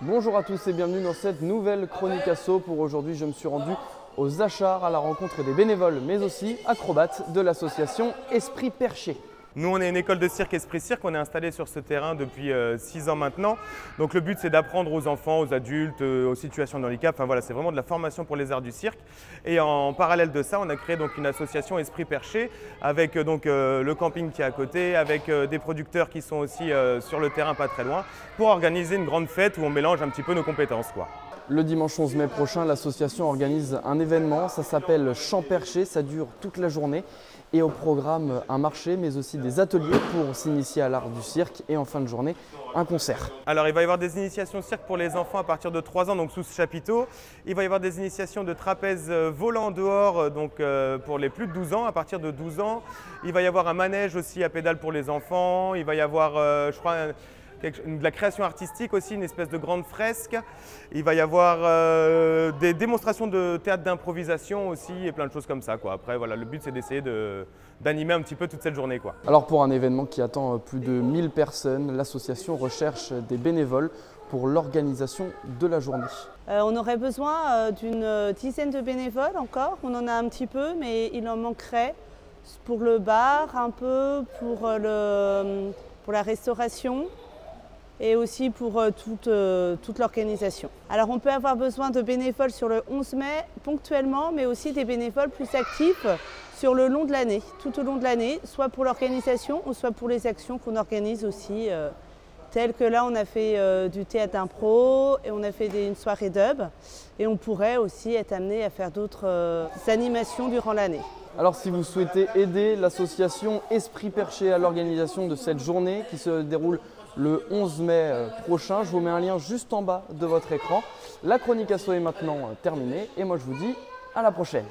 Bonjour à tous et bienvenue dans cette nouvelle chronique asso. Pour aujourd'hui, je me suis rendu aux Achards à la rencontre des bénévoles, mais aussi acrobates de l'association Esprit Perché. Nous, on est une école de cirque Esprit Cirque, on est installé sur ce terrain depuis 6 ans maintenant. Donc le but, c'est d'apprendre aux enfants, aux adultes, aux situations de handicap. Enfin voilà, c'est vraiment de la formation pour les arts du cirque. Et en parallèle de ça, on a créé donc une association Esprit Perché avec le camping qui est à côté, avec des producteurs qui sont aussi sur le terrain pas très loin, pour organiser une grande fête où on mélange un petit peu nos compétences, quoi. Le dimanche 11 mai prochain, l'association organise un événement, ça s'appelle Chant Perché, ça dure toute la journée. Et au programme, un marché, mais aussi des ateliers pour s'initier à l'art du cirque et en fin de journée, un concert. Alors il va y avoir des initiations cirque pour les enfants à partir de 3 ans, donc sous ce chapiteau. Il va y avoir des initiations de trapèze volant dehors, pour les plus de 12 ans, à partir de 12 ans. Il va y avoir un manège aussi à pédales pour les enfants. Il va y avoir, je crois, de la création artistique aussi, une espèce de grande fresque. Il va y avoir des démonstrations de théâtre d'improvisation aussi et plein de choses comme ça, quoi. Après, voilà, le but c'est d'essayer d'animer un petit peu toute cette journée, quoi. Alors pour un événement qui attend plus de 1000 personnes, l'association recherche des bénévoles pour l'organisation de la journée. On aurait besoin d'une dizaine de bénévoles encore. On en a un petit peu, mais il en manquerait pour le bar, un peu pour la restauration et aussi pour toute l'organisation. Alors on peut avoir besoin de bénévoles sur le 11 mai ponctuellement, mais aussi des bénévoles plus actifs sur le long de l'année, tout au long de l'année, soit pour l'organisation ou soit pour les actions qu'on organise aussi, telles que là on a fait du théâtre d'impro et on a fait une soirée dub et on pourrait aussi être amené à faire d'autres animations durant l'année. Alors si vous souhaitez aider l'association Esprit Perché à l'organisation de cette journée qui se déroule le 11 mai prochain, je vous mets un lien juste en bas de votre écran. La chronique asso est maintenant terminée et moi je vous dis à la prochaine.